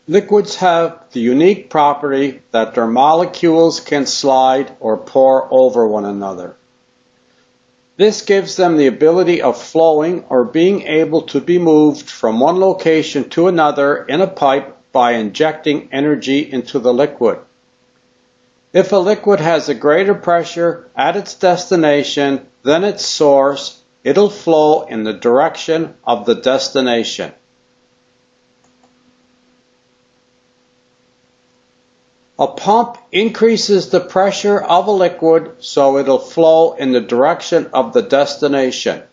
Liquids have the unique property that their molecules can slide or pour over one another. This gives them the ability of flowing or being able to be moved from one location to another in a pipe by injecting energy into the liquid. If a liquid has a greater pressure at its destination than its source, it'll flow in the direction of the destination. A pump increases the pressure of a liquid so it'll flow in the direction of the destination.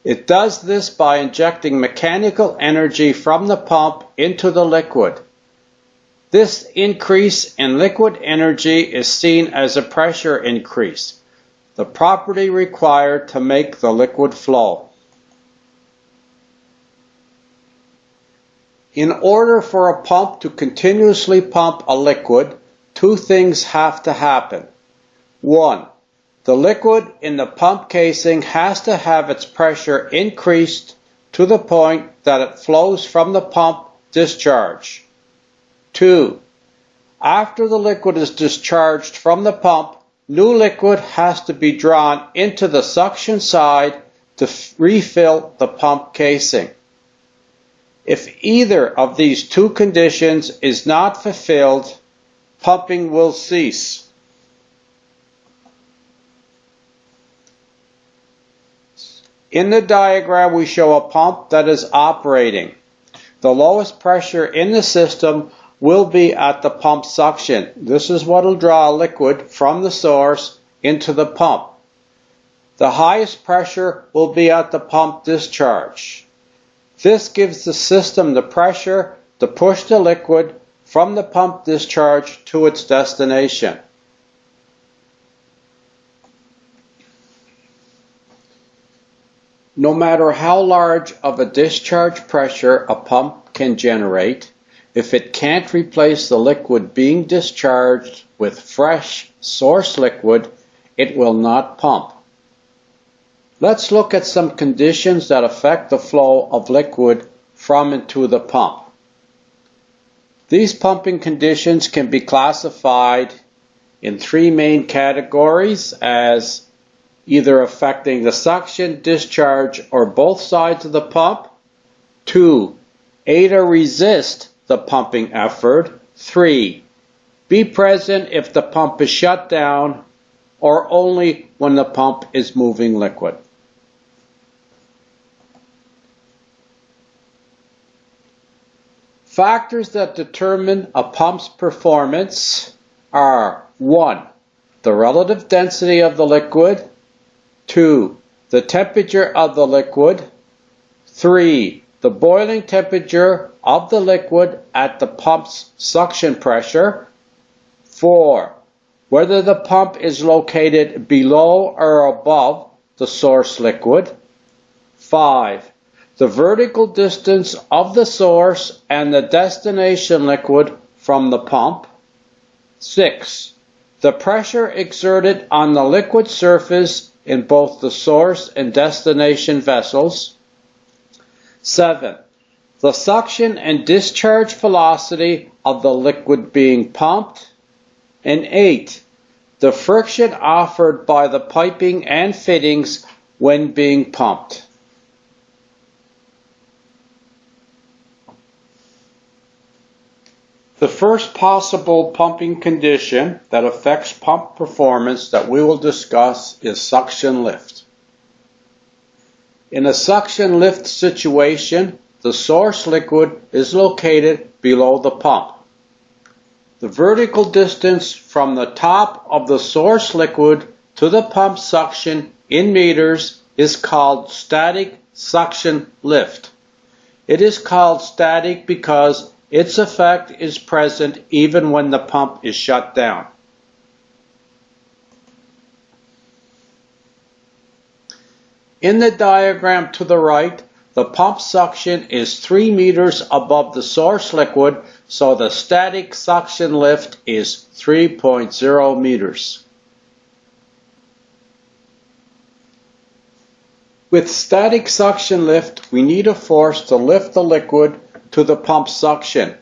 It does this by injecting mechanical energy from the pump into the liquid. This increase in liquid energy is seen as a pressure increase, the property required to make the liquid flow. In order for a pump to continuously pump a liquid, two things have to happen. One, the liquid in the pump casing has to have its pressure increased to the point that it flows from the pump discharge. Two, after the liquid is discharged from the pump, new liquid has to be drawn into the suction side to refill the pump casing. If either of these two conditions is not fulfilled, pumping will cease. In the diagram, we show a pump that is operating. The lowest pressure in the system will be at the pump suction. This is what will draw liquid from the source into the pump. The highest pressure will be at the pump discharge. This gives the system the pressure to push the liquid from the pump discharge to its destination. No matter how large of a discharge pressure a pump can generate, if it can't replace the liquid being discharged with fresh source liquid, it will not pump. Let's look at some conditions that affect the flow of liquid from and to the pump. These pumping conditions can be classified in three main categories as either affecting the suction, discharge, or both sides of the pump. 2. Aid or resist the pumping effort. 3. Be present if the pump is shut down or only when the pump is moving liquid. Factors that determine a pump's performance are 1. The relative density of the liquid. 2. The temperature of the liquid. 3. The boiling temperature of the liquid at the pump's suction pressure. 4. Whether the pump is located below or above the source liquid. 5. The vertical distance of the source and the destination liquid from the pump. 6. The pressure exerted on the liquid surface in both the source and destination vessels. 7. The suction and discharge velocity of the liquid being pumped. And 8. The friction offered by the piping and fittings when being pumped. The first possible pumping condition that affects pump performance that we will discuss is suction lift. In a suction lift situation, the source liquid is located below the pump. The vertical distance from the top of the source liquid to the pump suction in meters is called static suction lift. It is called static because its effect is present even when the pump is shut down. In the diagram to the right, the pump suction is 3 meters above the source liquid, so the static suction lift is 3.0 meters. With static suction lift, we need a force to lift the liquid to the pump suction.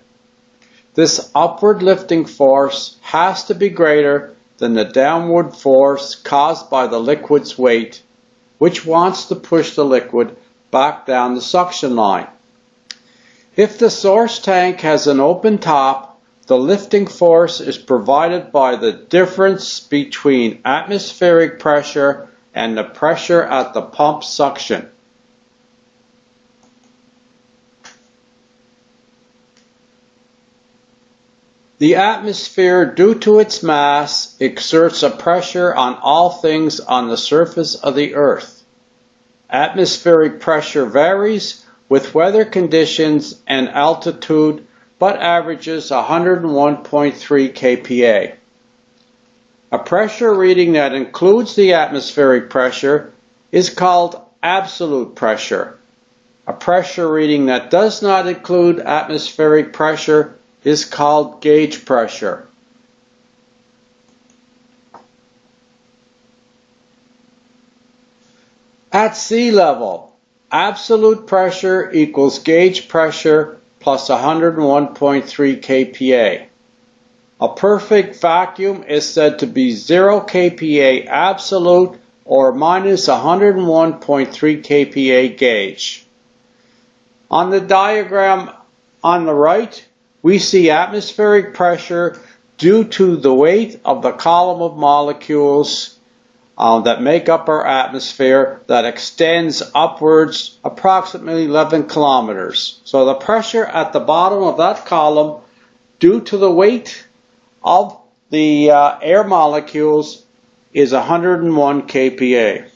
This upward lifting force has to be greater than the downward force caused by the liquid's weight, which wants to push the liquid back down the suction line. If the source tank has an open top, the lifting force is provided by the difference between atmospheric pressure and the pressure at the pump suction. The atmosphere, due to its mass, exerts a pressure on all things on the surface of the Earth. Atmospheric pressure varies with weather conditions and altitude, but averages 101.3 kPa. A pressure reading that includes the atmospheric pressure is called absolute pressure. A pressure reading that does not include atmospheric pressure is called gauge pressure. At sea level, absolute pressure equals gauge pressure plus 101.3 kPa. A perfect vacuum is said to be 0 kPa absolute or minus 101.3 kPa gauge. On the diagram on the right, we see atmospheric pressure due to the weight of the column of molecules that make up our atmosphere that extends upwards approximately 11 kilometers. So the pressure at the bottom of that column, due to the weight of the air molecules, is 101 kPa.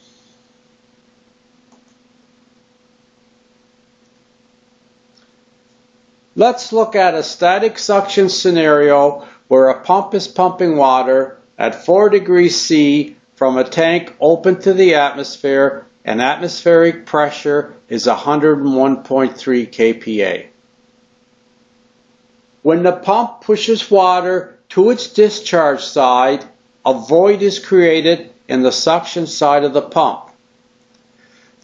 Let's look at a static suction scenario where a pump is pumping water at 4 degrees C from a tank open to the atmosphere and atmospheric pressure is 101.3 kPa. When the pump pushes water to its discharge side, a void is created in the suction side of the pump.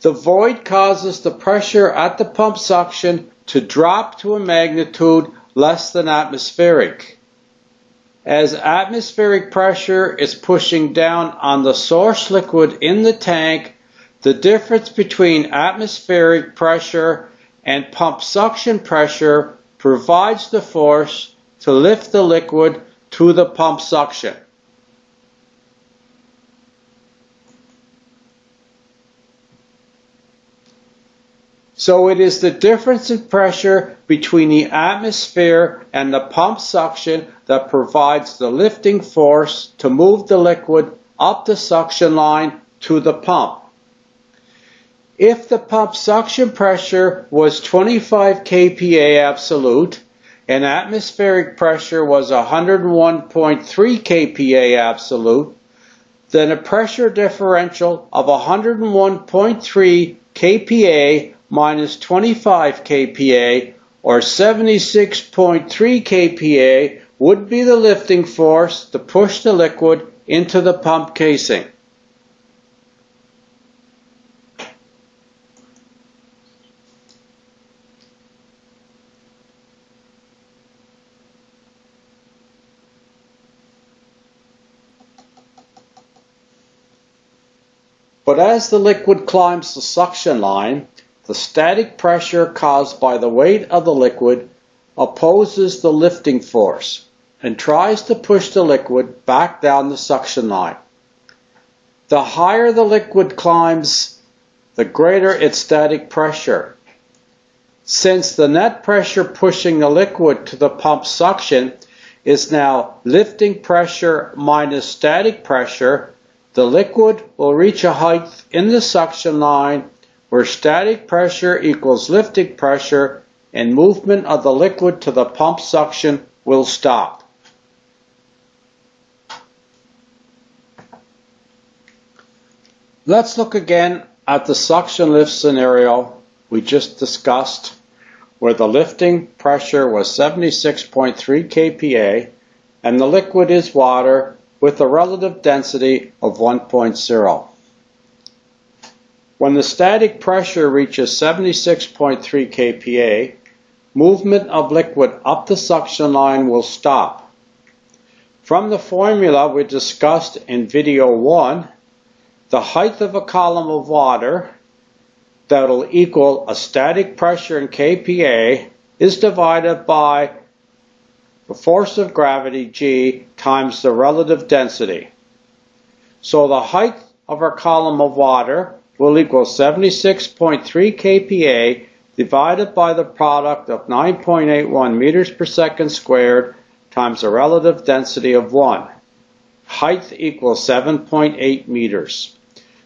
The void causes the pressure at the pump suction to drop to a magnitude less than atmospheric. As atmospheric pressure is pushing down on the source liquid in the tank, the difference between atmospheric pressure and pump suction pressure provides the force to lift the liquid to the pump suction. So it is the difference in pressure between the atmosphere and the pump suction that provides the lifting force to move the liquid up the suction line to the pump. If the pump suction pressure was 25 kPa absolute and atmospheric pressure was 101.3 kPa absolute, then a pressure differential of 101.3 kPa minus 25 kPa or 76.3 kPa would be the lifting force to push the liquid into the pump casing. But as the liquid climbs the suction line, the static pressure caused by the weight of the liquid opposes the lifting force and tries to push the liquid back down the suction line. The higher the liquid climbs, the greater its static pressure. Since the net pressure pushing the liquid to the pump suction is now lifting pressure minus static pressure, the liquid will reach a height in the suction line where static pressure equals lifting pressure and movement of the liquid to the pump suction will stop. Let's look again at the suction lift scenario we just discussed, where the lifting pressure was 76.3 kPa and the liquid is water with a relative density of 1.0. When the static pressure reaches 76.3 kPa, movement of liquid up the suction line will stop. From the formula we discussed in video 1, the height of a column of water that will equal a static pressure in kPa is divided by the force of gravity G times the relative density. So the height of our column of water will equal 76.3 kPa divided by the product of 9.81 meters per second squared times the relative density of 1. Height equals 7.8 meters.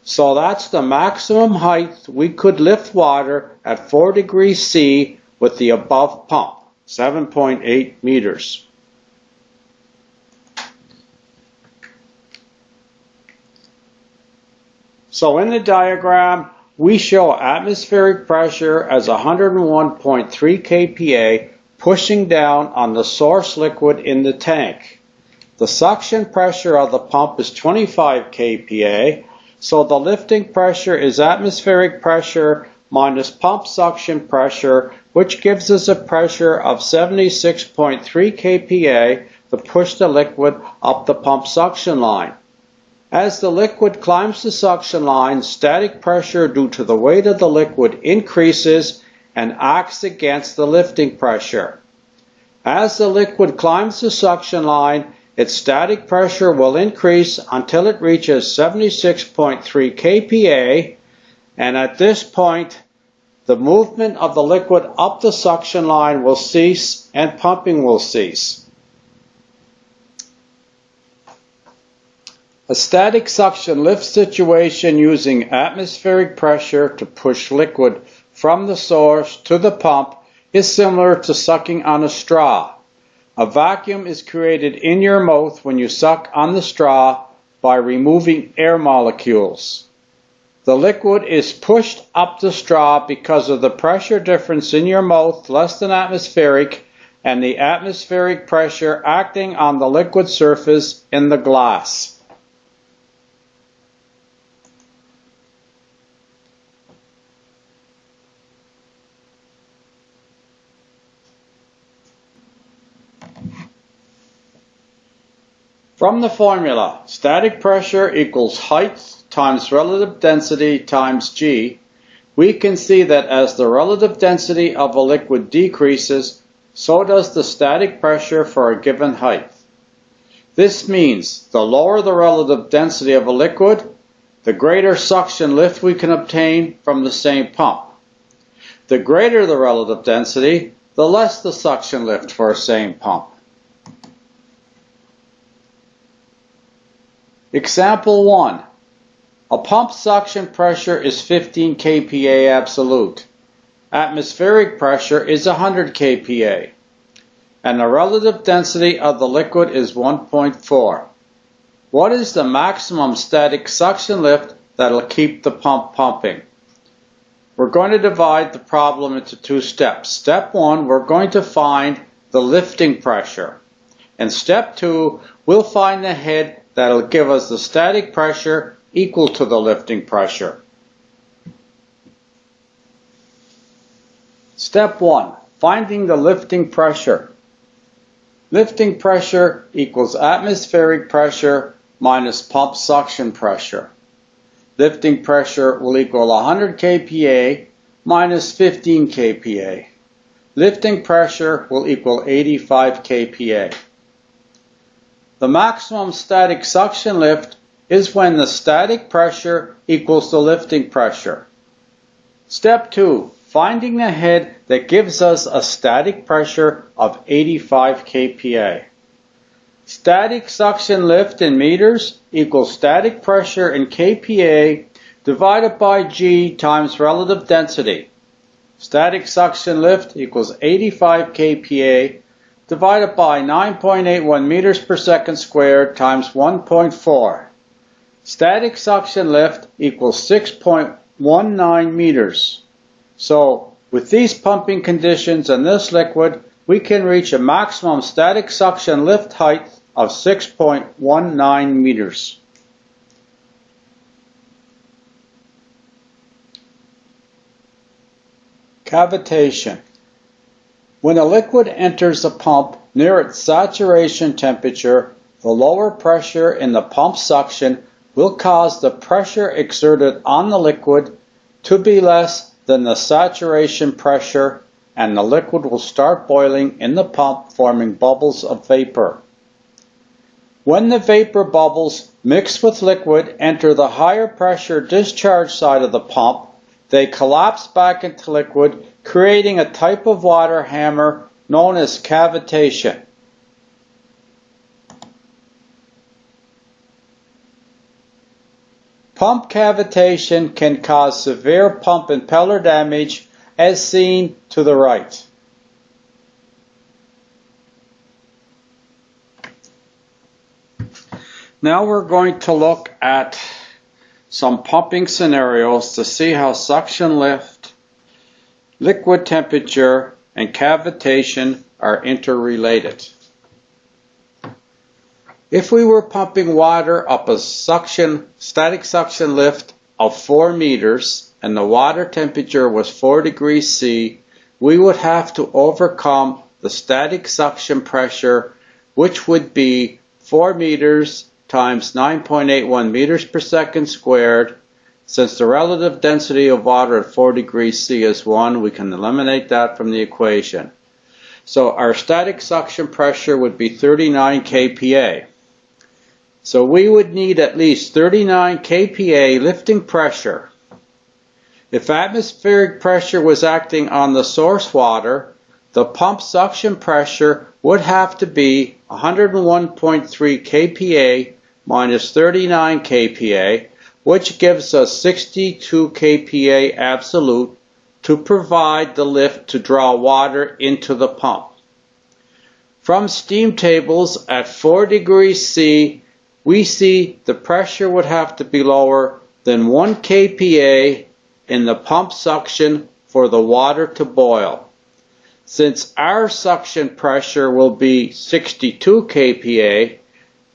So that's the maximum height we could lift water at 4 degrees C with the above pump, 7.8 meters. So in the diagram, we show atmospheric pressure as 101.3 kPa pushing down on the source liquid in the tank. The suction pressure of the pump is 25 kPa, so the lifting pressure is atmospheric pressure minus pump suction pressure, which gives us a pressure of 76.3 kPa to push the liquid up the pump suction line. As the liquid climbs the suction line, static pressure due to the weight of the liquid increases and acts against the lifting pressure. As the liquid climbs the suction line, its static pressure will increase until it reaches 76.3 kPa, and at this point, the movement of the liquid up the suction line will cease and pumping will cease. A static suction lift situation using atmospheric pressure to push liquid from the source to the pump is similar to sucking on a straw. A vacuum is created in your mouth when you suck on the straw by removing air molecules. The liquid is pushed up the straw because of the pressure difference in your mouth, less than atmospheric, and the atmospheric pressure acting on the liquid surface in the glass. From the formula, static pressure equals height times relative density times G, we can see that as the relative density of a liquid decreases, so does the static pressure for a given height. This means the lower the relative density of a liquid, the greater suction lift we can obtain from the same pump. The greater the relative density, the less the suction lift for a same pump. Example 1. A pump suction pressure is 15 kPa absolute. Atmospheric pressure is 100 kPa. And the relative density of the liquid is 1.4. What is the maximum static suction lift that will keep the pump pumping? We're going to divide the problem into 2 steps. Step 1, we're going to find the lifting pressure. And step 2, we'll find the head that will give us the static pressure equal to the lifting pressure. Step 1, finding the lifting pressure. Lifting pressure equals atmospheric pressure minus pump suction pressure. Lifting pressure will equal 100 kPa minus 15 kPa. Lifting pressure will equal 85 kPa. The maximum static suction lift is when the static pressure equals the lifting pressure. Step 2, finding the head that gives us a static pressure of 85 kPa. Static suction lift in meters equals static pressure in kPa divided by G times relative density. Static suction lift equals 85 kPa divided by 9.81 meters per second squared times 1.4. Static suction lift equals 6.19 meters. So with these pumping conditions and this liquid, we can reach a maximum static suction lift height of 6.19 meters. Cavitation. When a liquid enters the pump near its saturation temperature, the lower pressure in the pump suction will cause the pressure exerted on the liquid to be less than the saturation pressure, and the liquid will start boiling in the pump, forming bubbles of vapor. When the vapor bubbles mixed with liquid enter the higher pressure discharge side of the pump, they collapse back into liquid, creating a type of water hammer known as cavitation. Pump cavitation can cause severe pump impeller damage, as seen to the right. Now we're going to look at some pumping scenarios to see how suction lift, liquid temperature, and cavitation are interrelated. If we were pumping water up a static suction lift of 4 meters and the water temperature was 4 degrees C, we would have to overcome the static suction pressure, which would be 4 meters times 9.81 meters per second squared. Since the relative density of water at 4 degrees C is 1, we can eliminate that from the equation. So our static suction pressure would be 39 kPa. So we would need at least 39 kPa lifting pressure. If atmospheric pressure was acting on the source water, the pump suction pressure would have to be 101.3 kPa minus 39 kPa, which gives us 62 kPa absolute to provide the lift to draw water into the pump. From steam tables at 4 degrees C, we see the pressure would have to be lower than 1 kPa in the pump suction for the water to boil. Since our suction pressure will be 62 kPa,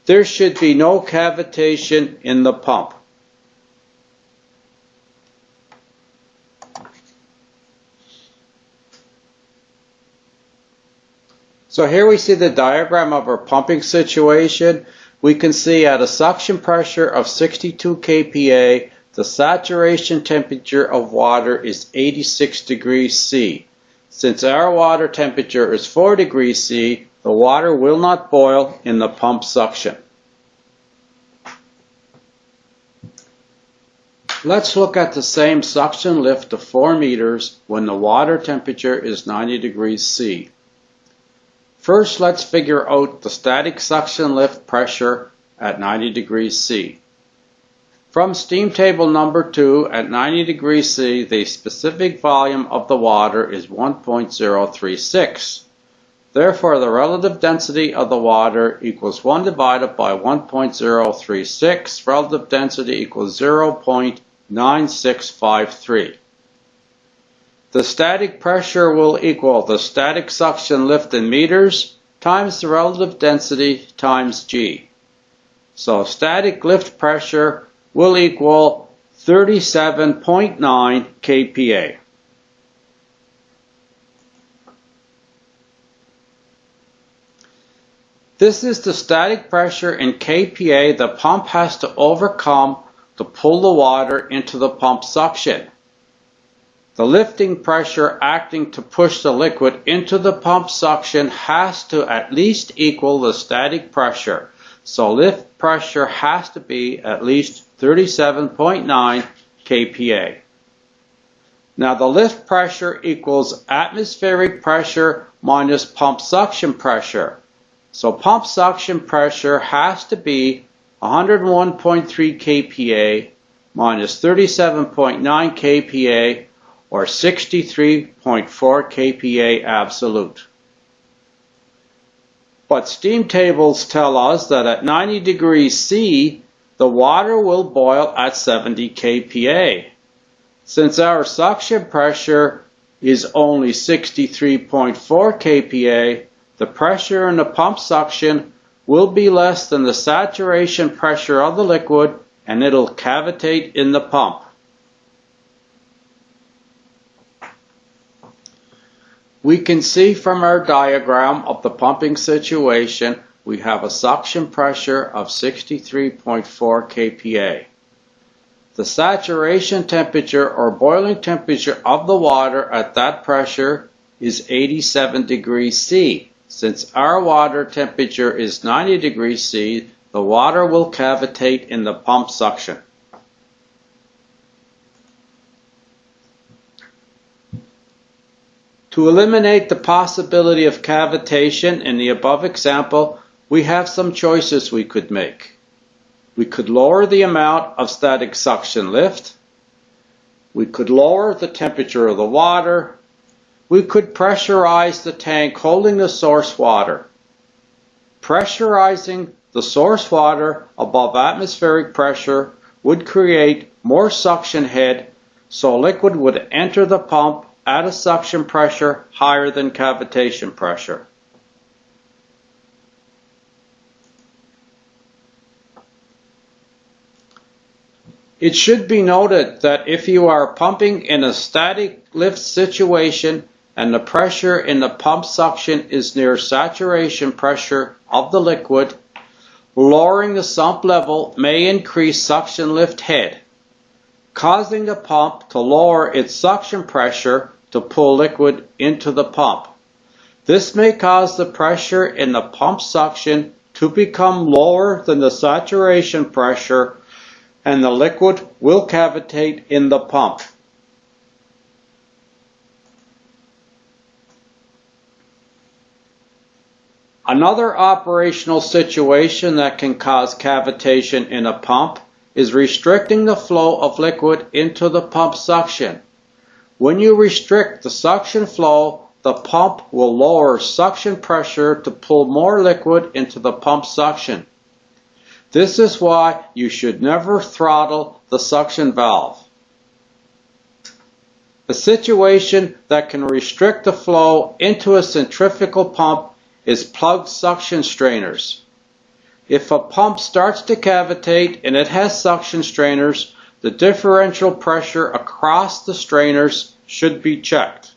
there should be no cavitation in the pump. So here we see the diagram of our pumping situation. We can see at a suction pressure of 62 kPa, the saturation temperature of water is 86 degrees C. Since our water temperature is 4 degrees C, the water will not boil in the pump suction. Let's look at the same suction lift of 4 meters when the water temperature is 90 degrees C. First, let's figure out the static suction lift pressure at 90 degrees C. From steam table number 2 at 90 degrees C, the specific volume of the water is 1.036. Therefore, the relative density of the water equals 1 divided by 1.036. Relative density equals 0.9653. The static pressure will equal the static suction lift in meters times the relative density times G. So static lift pressure will equal 37.9 kPa. This is the static pressure in kPa the pump has to overcome to pull the water into the pump suction. The lifting pressure acting to push the liquid into the pump suction has to at least equal the static pressure. So lift pressure has to be at least 37.9 kPa. Now the lift pressure equals atmospheric pressure minus pump suction pressure. So pump suction pressure has to be 101.3 kPa minus 37.9 kPa, or 63.4 kPa absolute. But steam tables tell us that at 90 degrees C, the water will boil at 70 kPa. Since our suction pressure is only 63.4 kPa, the pressure in the pump suction will be less than the saturation pressure of the liquid, and it'll cavitate in the pump. We can see from our diagram of the pumping situation, we have a suction pressure of 63.4 kPa. The saturation temperature or boiling temperature of the water at that pressure is 87 degrees C. Since our water temperature is 90 degrees C, the water will cavitate in the pump suction. To eliminate the possibility of cavitation in the above example, we have some choices we could make. We could lower the amount of static suction lift. We could lower the temperature of the water. We could pressurize the tank holding the source water. Pressurizing the source water above atmospheric pressure would create more suction head, so liquid would enter the pump at a suction pressure higher than cavitation pressure. It should be noted that if you are pumping in a static lift situation and the pressure in the pump suction is near saturation pressure of the liquid, lowering the sump level may increase suction lift head, causing the pump to lower its suction pressure to pull liquid into the pump. This may cause the pressure in the pump suction to become lower than the saturation pressure, and the liquid will cavitate in the pump. Another operational situation that can cause cavitation in a pump is restricting the flow of liquid into the pump suction. When you restrict the suction flow, the pump will lower suction pressure to pull more liquid into the pump suction. This is why you should never throttle the suction valve. A situation that can restrict the flow into a centrifugal pump is plugged suction strainers. If a pump starts to cavitate and it has suction strainers, the differential pressure across the strainers should be checked.